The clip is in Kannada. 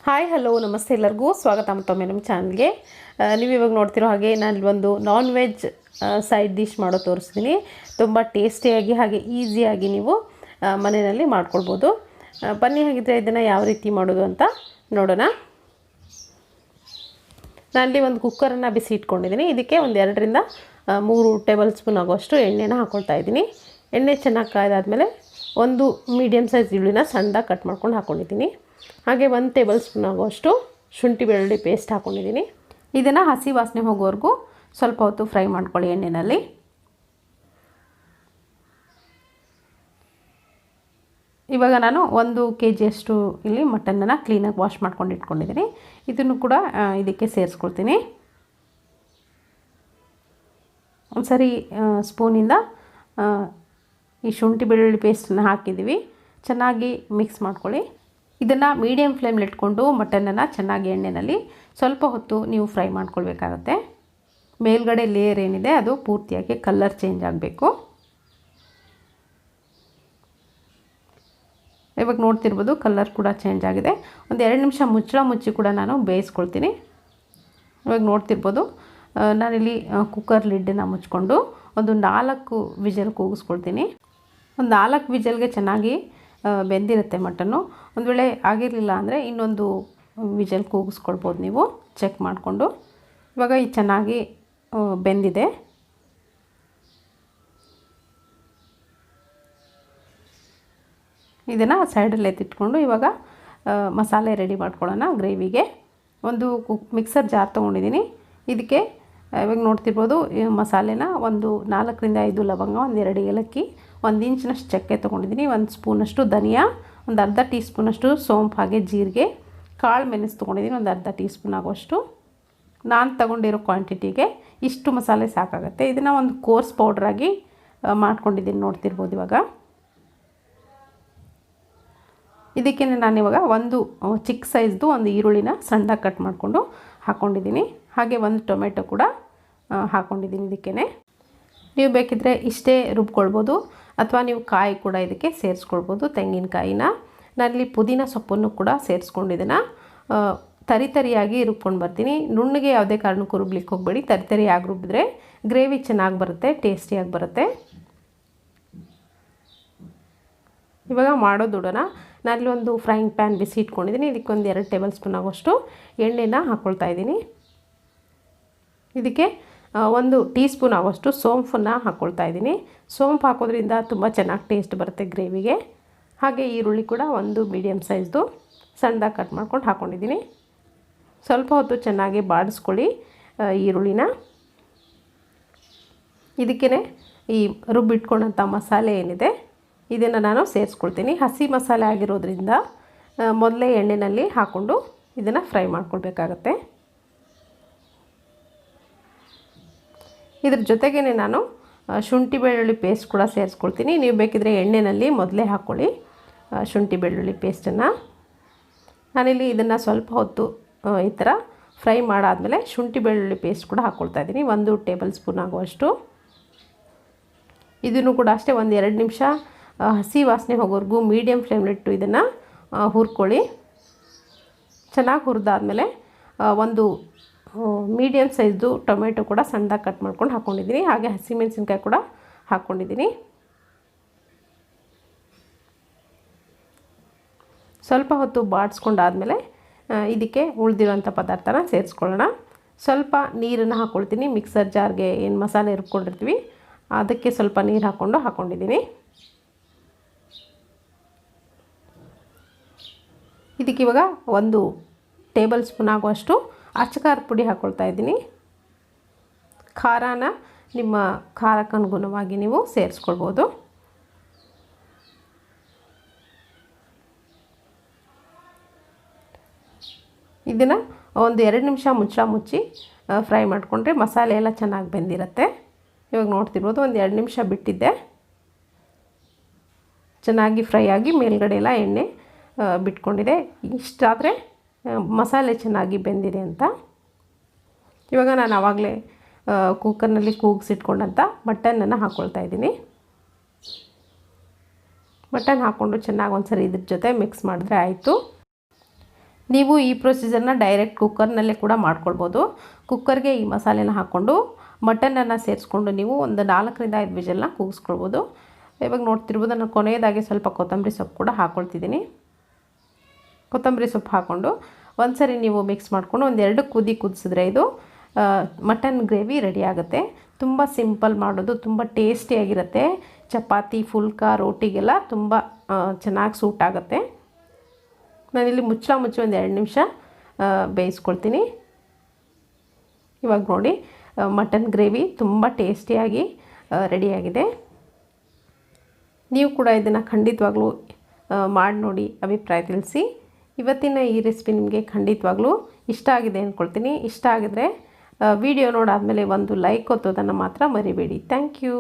ಹಾಯ್ ಹಲೋ ನಮಸ್ತೆ ಎಲ್ಲರಿಗೂ ಸ್ವಾಗತ ಮತ್ತೊಮ್ಮೆ ನಮ್ಮ ಚಾನಲ್ಗೆ. ನೀವು ಇವಾಗ ನೋಡ್ತಿರೋ ಹಾಗೆ ನಾನು ಒಂದು ನಾನ್ ವೆಜ್ ಸೈಡ್ ಡಿಶ್ ಮಾಡೋ ತೋರಿಸ್ತೀನಿ. ತುಂಬ ಟೇಸ್ಟಿಯಾಗಿ ಹಾಗೆ ಈಸಿಯಾಗಿ ನೀವು ಮನೆಯಲ್ಲಿ ಮಾಡ್ಕೊಳ್ಬೋದು. ಬನ್ನಿ ಹಾಗಿದ್ರೆ ಇದನ್ನು ಯಾವ ರೀತಿ ಮಾಡೋದು ಅಂತ ನೋಡೋಣ. ನಾನಲ್ಲಿ ಒಂದು ಕುಕ್ಕರನ್ನು ಬಿಸಿ ಇಟ್ಕೊಂಡಿದ್ದೀನಿ. ಇದಕ್ಕೆ ಒಂದು 2ರಿಂದ 3 ಟೇಬಲ್ ಸ್ಪೂನ್ ಆಗೋಷ್ಟು ಎಣ್ಣೆನ ಹಾಕ್ಕೊಳ್ತಾ ಇದ್ದೀನಿ. ಎಣ್ಣೆ ಚೆನ್ನಾಗಿ ಕಾಯ್ದಾದ್ಮೇಲೆ ಒಂದು ಮೀಡಿಯಮ್ ಸೈಜ್ ಈರುಳ್ಳಿನ ಸಣ್ಣದಾಗಿ ಕಟ್ ಮಾಡ್ಕೊಂಡು ಹಾಕ್ಕೊಂಡಿದ್ದೀನಿ. ಹಾಗೆ 1 ಟೇಬಲ್ ಸ್ಪೂನ್ ಆಗೋಷ್ಟು ಶುಂಠಿ ಬೆಳ್ಳುಳ್ಳಿ ಪೇಸ್ಟ್ ಹಾಕ್ಕೊಂಡಿದ್ದೀನಿ. ಇದನ್ನು ಹಸಿ ವಾಸನೆ ಹೋಗೋವರೆಗೂ ಸ್ವಲ್ಪ ಹೊತ್ತು ಫ್ರೈ ಮಾಡ್ಕೊಳ್ಳಿ ಎಣ್ಣೆಯಲ್ಲಿ. ಇವಾಗ ನಾನು 1 kgಯಷ್ಟು ಇಲ್ಲಿ ಮಟನನ್ನು ಕ್ಲೀನಾಗಿ ವಾಶ್ ಮಾಡ್ಕೊಂಡು ಇಟ್ಕೊಂಡಿದ್ದೀನಿ. ಇದನ್ನು ಕೂಡ ಇದಕ್ಕೆ ಸೇರಿಸ್ಕೊಳ್ತೀನಿ. ಒಂದು ಸರಿ ಸ್ಪೂನಿಂದ ಈ ಶುಂಠಿ ಬೆಳ್ಳುಳ್ಳಿ ಪೇಸ್ಟನ್ನು ಹಾಕಿದ್ದೀವಿ. ಚೆನ್ನಾಗಿ ಮಿಕ್ಸ್ ಮಾಡ್ಕೊಳ್ಳಿ. ಇದನ್ನು ಮೀಡಿಯಮ್ ಫ್ಲೇಮಲ್ಲಿ ಇಟ್ಕೊಂಡು ಮಟನನ್ನು ಚೆನ್ನಾಗಿ ಎಣ್ಣೆಯಲ್ಲಿ ಸ್ವಲ್ಪ ಹೊತ್ತು ನೀವು ಫ್ರೈ ಮಾಡ್ಕೊಳ್ಬೇಕಾಗತ್ತೆ. ಮೇಲ್ಗಡೆ ಲೇಯರ್ ಏನಿದೆ ಅದು ಪೂರ್ತಿಯಾಗಿ ಕಲರ್ ಚೇಂಜ್ ಆಗಬೇಕು. ಇವಾಗ ನೋಡ್ತಿರ್ಬೋದು ಕಲರ್ ಕೂಡ ಚೇಂಜ್ ಆಗಿದೆ. ಒಂದು 2 ನಿಮಿಷ ಮುಚ್ಚಿ ಕೂಡ ನಾನು ಬೇಯಿಸ್ಕೊಳ್ತೀನಿ. ಇವಾಗ ನೋಡ್ತಿರ್ಬೋದು ನಾನಿಲ್ಲಿ ಕುಕ್ಕರ್ ಲಿಡ್ಡನ್ನು ಮುಚ್ಕೊಂಡು ಒಂದು 4 ವಿಜಲ್ ಕೂಗಿಸ್ಕೊಳ್ತೀನಿ. ಒಂದು 4 ವಿಜಲ್ಗೆ ಚೆನ್ನಾಗಿ ಬೆಂದಿರುತ್ತೆ ಮಟನ್ನು. ಒಂದು ವೇಳೆ ಆಗಿರಲಿಲ್ಲ ಅಂದರೆ ಇನ್ನೊಂದು ವಿಜಲ್ ಕೂಗಿಸ್ಕೊಳ್ಬೋದು ನೀವು ಚೆಕ್ ಮಾಡಿಕೊಂಡು. ಇವಾಗ ಇದು ಚೆನ್ನಾಗಿ ಬೆಂದಿದೆ. ಇದನ್ನು ಸೈಡಲ್ಲಿ ಎತ್ತಿಟ್ಕೊಂಡು ಇವಾಗ ಮಸಾಲೆ ರೆಡಿ ಮಾಡ್ಕೊಳ್ಳೋಣ. ಗ್ರೇವಿಗೆ ಒಂದು ಮಿಕ್ಸರ್ ಜಾರ್ ತೊಗೊಂಡಿದ್ದೀನಿ. ಇದಕ್ಕೆ ಇವಾಗ ನೋಡ್ತಿರ್ಬೋದು ಮಸಾಲೆನ ಒಂದು 4ರಿಂದ 5 ಲವಂಗ, 1 2 ಏಲಕ್ಕಿ, 1 ಇಂಚಿನಷ್ಟು ಚಕ್ಕೆ ತೊಗೊಂಡಿದ್ದೀನಿ, 1 ಸ್ಪೂನಷ್ಟು ಧನಿಯಾ, ಒಂದು ಅರ್ಧ ಟೀ ಸ್ಪೂನಷ್ಟು ಸೋಂಪು, ಹಾಗೆ ಜೀರಿಗೆ, ಕಾಳು ಮೆಣಸು ತೊಗೊಂಡಿದ್ದೀನಿ, ಒಂದು ಅರ್ಧ ಟೀ ಸ್ಪೂನ್ ಆಗೋಷ್ಟು. ನಾನು ತಗೊಂಡಿರೋ ಕ್ವಾಂಟಿಟಿಗೆ ಇಷ್ಟು ಮಸಾಲೆ ಸಾಕಾಗುತ್ತೆ. ಇದನ್ನು ಒಂದು ಕೋರ್ಸ್ ಪೌಡ್ರಾಗಿ ಮಾಡ್ಕೊಂಡಿದ್ದೀನಿ ನೋಡ್ತಿರ್ಬೋದು. ಇವಾಗ ಇದಕ್ಕೆ ನಾನಿವಾಗ ಒಂದು ಚಿಕ್ಕ ಸೈಜ್ದು ಒಂದು ಈರುಳ್ಳಿನ ಸಣ್ಣದಾಗಿ ಕಟ್ ಮಾಡಿಕೊಂಡು ಹಾಕ್ಕೊಂಡಿದ್ದೀನಿ. ಹಾಗೆ 1 ಟೊಮೆಟೊ ಕೂಡ ಹಾಕ್ಕೊಂಡಿದ್ದೀನಿ. ಇದಕ್ಕೇ ನೀವು ಬೇಕಿದ್ದರೆ ಇಷ್ಟೇ ರುಬ್ಕೊಳ್ಬೋದು ಅಥವಾ ನೀವು ಕಾಯಿ ಕೂಡ ಇದಕ್ಕೆ ಸೇರಿಸ್ಕೊಳ್ಬೋದು, ತೆಂಗಿನಕಾಯಿನ. ನಾನಿಲ್ಲಿ ಪುದೀನ ಸೊಪ್ಪನ್ನು ಕೂಡ ಸೇರಿಸ್ಕೊಂಡಿದ್ದನ್ನು ತರಿಯಾಗಿ ರುಬ್ಕೊಂಡು ಬರ್ತೀನಿ. ನುಣ್ಣಗೆ ಯಾವುದೇ ಕಾರಣಕ್ಕೂ ರುಬ್ಲಿಕ್ಕೆ ಹೋಗಬೇಡಿ. ತರಿಯಾಗಿ ರುಬ್ಬಿದ್ರೆ ಗ್ರೇವಿ ಚೆನ್ನಾಗಿ ಬರುತ್ತೆ, ಟೇಸ್ಟಿಯಾಗಿ ಬರುತ್ತೆ. ಇವಾಗ ಮಾಡೋದುಡೋಣ. ನಾನಿಲ್ಲಿ ಒಂದು ಫ್ರೈಯಿಂಗ್ ಪ್ಯಾನ್ ಬಿಸಿ ಇಟ್ಕೊಂಡಿದ್ದೀನಿ. ಇದಕ್ಕೆ ಒಂದು 2 ಟೇಬಲ್ ಸ್ಪೂನ್ ಆಗೋಷ್ಟು ಎಣ್ಣೆನ ಹಾಕ್ಕೊಳ್ತಾ ಇದ್ದೀನಿ. ಇದಕ್ಕೆ 1 ಟೀ ಸ್ಪೂನ್ ಆಗೋಷ್ಟು ಸೋಂಪನ್ನು ಹಾಕ್ಕೊಳ್ತಾ ಇದ್ದೀನಿ. ಸೋಂಪು ಹಾಕೋದ್ರಿಂದ ತುಂಬ ಚೆನ್ನಾಗಿ ಟೇಸ್ಟ್ ಬರುತ್ತೆ ಗ್ರೇವಿಗೆ. ಹಾಗೆ ಈರುಳ್ಳಿ ಕೂಡ ಒಂದು ಮೀಡಿಯಮ್ ಸೈಜ್ದು ಸಣ್ಣದಾಗಿ ಕಟ್ ಮಾಡ್ಕೊಂಡು ಹಾಕ್ಕೊಂಡಿದ್ದೀನಿ. ಸ್ವಲ್ಪ ಹೊತ್ತು ಚೆನ್ನಾಗಿ ಬಾಡಿಸ್ಕೊಳ್ಳಿ ಈರುಳ್ಳಿನ. ಇದಕ್ಕೇ ಈ ರುಬ್ಬಿಟ್ಕೊಂಡಂಥ ಮಸಾಲೆ ಏನಿದೆ ಇದನ್ನು ನಾನು ಸೇರಿಸ್ಕೊಳ್ತೀನಿ. ಹಸಿ ಮಸಾಲೆ ಆಗಿರೋದ್ರಿಂದ ಮೊದಲೇ ಎಣ್ಣೆಯಲ್ಲಿ ಹಾಕ್ಕೊಂಡು ಇದನ್ನು ಫ್ರೈ ಮಾಡ್ಕೊಳ್ಬೇಕಾಗತ್ತೆ. ಇದ್ರ ಜೊತೆಗೇ ನಾನು ಶುಂಠಿ ಬೆಳ್ಳುಳ್ಳಿ ಪೇಸ್ಟ್ ಕೂಡ ಸೇರಿಸ್ಕೊಳ್ತೀನಿ. ನೀವು ಬೇಕಿದ್ದರೆ ಎಣ್ಣೆಯಲ್ಲಿ ಮೊದಲೇ ಹಾಕ್ಕೊಳ್ಳಿ ಶುಂಠಿ ಬೆಳ್ಳುಳ್ಳಿ ಪೇಸ್ಟನ್ನು. ನಾನಿಲ್ಲಿ ಇದನ್ನು ಸ್ವಲ್ಪ ಹೊತ್ತು ಈ ಥರ ಫ್ರೈ ಮಾಡಾದಮೇಲೆ ಶುಂಠಿ ಬೆಳ್ಳುಳ್ಳಿ ಪೇಸ್ಟ್ ಕೂಡ ಹಾಕ್ಕೊಳ್ತಾ ಇದ್ದೀನಿ, 1 ಟೇಬಲ್ ಸ್ಪೂನ್ ಆಗುವಷ್ಟು. ಇದನ್ನು ಕೂಡ ಅಷ್ಟೇ ಒಂದು 2 ನಿಮಿಷ ಹಸಿ ವಾಸನೆ ಹೋಗೋವರೆಗೂ ಮೀಡಿಯಮ್ ಫ್ಲೇಮ್ಲಿಟ್ಟು ಇದನ್ನು ಹುರ್ಕೊಳ್ಳಿ. ಚೆನ್ನಾಗಿ ಹುರಿದಾದ್ಮೇಲೆ ಒಂದು ಮೀಡಿಯಮ್ ಸೈಜ್ದು ಟೊಮೆಟೊ ಕೂಡ ಸಣ್ಣದಾಗಿ ಕಟ್ ಮಾಡ್ಕೊಂಡು ಹಾಕ್ಕೊಂಡಿದ್ದೀನಿ. ಹಾಗೆ ಹಸಿಮೆಣಸಿನ್ಕಾಯಿ ಕೂಡ ಹಾಕ್ಕೊಂಡಿದ್ದೀನಿ. ಸ್ವಲ್ಪ ಹೊತ್ತು ಬಾಡಿಸ್ಕೊಂಡಾದಮೇಲೆ ಇದಕ್ಕೆ ಉಳಿದಿರೋಂಥ ಪದಾರ್ಥನ ಸೇರಿಸ್ಕೊಳ್ಳೋಣ. ಸ್ವಲ್ಪ ನೀರನ್ನು ಹಾಕ್ಕೊಳ್ತೀನಿ. ಮಿಕ್ಸರ್ ಜಾರ್ಗೆ ಏನು ಮಸಾಲೆ ರುಬ್ಕೊಂಡಿರ್ತೀವಿ ಅದಕ್ಕೆ ಸ್ವಲ್ಪ ನೀರು ಹಾಕ್ಕೊಂಡಿದ್ದೀನಿ. ಇದಕ್ಕೆ ಇವಾಗ 1 ಟೇಬಲ್ ಸ್ಪೂನ್ ಆಗುವಷ್ಟು ಅಚ್ಚಕಾರದ ಪುಡಿ ಹಾಕ್ಕೊಳ್ತಾ ಇದ್ದೀನಿ. ಖಾರನ ನಿಮ್ಮ ಖಾರಕ್ಕೆ ಅನುಗುಣವಾಗಿ ನೀವು ಸೇರಿಸ್ಕೊಳ್ಬೋದು. ಇದನ್ನು ಒಂದು 2 ನಿಮಿಷ ಮುಚ್ಚಿ ಫ್ರೈ ಮಾಡಿಕೊಂಡ್ರೆ ಮಸಾಲೆ ಎಲ್ಲ ಚೆನ್ನಾಗಿ ಬೆಂದಿರುತ್ತೆ. ಇವಾಗ ನೋಡ್ತಿರ್ಬೋದು ಒಂದು 2 ನಿಮಿಷ ಬಿಟ್ಟಿದ್ದೆ. ಚೆನ್ನಾಗಿ ಫ್ರೈ ಆಗಿ ಮೇಲ್ಗಡೆ ಎಲ್ಲ ಎಣ್ಣೆ ಬಿಟ್ಕೊಂಡಿದೆ. ಇಷ್ಟಾದರೆ ಮಸಾಲೆ ಚೆನ್ನಾಗಿ ಬೆಂದಿದೆ ಅಂತ. ಇವಾಗ ನಾನು ಆವಾಗಲೇ ಕುಕ್ಕರ್ನಲ್ಲಿ ಕೂಗಿಸಿಟ್ಕೊಂಡಂಥ ಮಟನನ್ನು ಹಾಕ್ಕೊಳ್ತಾ ಇದ್ದೀನಿ. ಮಟನ್ ಹಾಕ್ಕೊಂಡು ಚೆನ್ನಾಗಿ ಒಂದು ಸರಿ ಇದ್ರ ಜೊತೆ ಮಿಕ್ಸ್ ಮಾಡಿದ್ರೆ ಆಯಿತು. ನೀವು ಈ ಪ್ರೊಸೀಜರ್ನ ಡೈರೆಕ್ಟ್ ಕುಕ್ಕರ್ನಲ್ಲೇ ಕೂಡ ಮಾಡ್ಕೊಳ್ಬೋದು. ಕುಕ್ಕರ್ಗೆ ಈ ಮಸಾಲೆನ ಹಾಕ್ಕೊಂಡು ಮಟನನ್ನು ಸೇರಿಸ್ಕೊಂಡು ನೀವು ಒಂದು 4ರಿಂದ 5 ವಿಷಲ್ನ ಕೂಗಿಸ್ಕೊಳ್ಬೋದು. ಇವಾಗ ನೋಡ್ತಿರ್ಬೋದು ನಾನು ಕೊನೆಯದಾಗಿ ಸ್ವಲ್ಪ ಕೊತ್ತಂಬರಿ ಸೊಪ್ಪು ಕೂಡ ಹಾಕ್ಕೊಳ್ತಿದ್ದೀನಿ. ಕೊತ್ತಂಬರಿ ಸೊಪ್ಪು ಹಾಕ್ಕೊಂಡು ಒಂದು ಸರಿ ನೀವು ಮಿಕ್ಸ್ ಮಾಡಿಕೊಂಡು ಒಂದು 2 ಕುದಿ ಕುದಿಸಿದ್ರೆ ಇದು ಮಟನ್ ಗ್ರೇವಿ ರೆಡಿ ಆಗುತ್ತೆ. ತುಂಬ ಸಿಂಪಲ್ ಮಾಡೋದು, ತುಂಬ ಟೇಸ್ಟಿಯಾಗಿರುತ್ತೆ. ಚಪಾತಿ, ಫುಲ್ಕಾ, ರೋಟಿಗೆಲ್ಲ ತುಂಬ ಚೆನ್ನಾಗಿ ಸೂಟ್ ಆಗುತ್ತೆ. ನಾನಿಲ್ಲಿ ಮುಚ್ಚಿ ಒಂದು 2 ನಿಮಿಷ ಬೇಯಿಸ್ಕೊಳ್ತೀನಿ. ಇವಾಗ ನೋಡಿ ಮಟನ್ ಗ್ರೇವಿ ತುಂಬ ಟೇಸ್ಟಿಯಾಗಿ ರೆಡಿಯಾಗಿದೆ. ನೀವು ಕೂಡ ಇದನ್ನು ಖಂಡಿತವಾಗ್ಲೂ ಮಾಡಿ ನೋಡಿ, ಅಭಿಪ್ರಾಯ ತಿಳಿಸಿ. ಇವತ್ತಿನ ಈ ರೆಸಿಪಿ ನಿಮಗೆ ಖಂಡಿತವಾಗ್ಲೂ ಇಷ್ಟ ಆಗಿದೆ ಅಂದ್ಕೊಳ್ತೀನಿ. ಇಷ್ಟ ಆಗಿದ್ರೆ ವಿಡಿಯೋ ನೋಡಾದಮೇಲೆ ಒಂದು ಲೈಕ್ ಒತ್ತೋದನ್ನು ಮಾತ್ರ ಮರಿಬೇಡಿ. Thank you.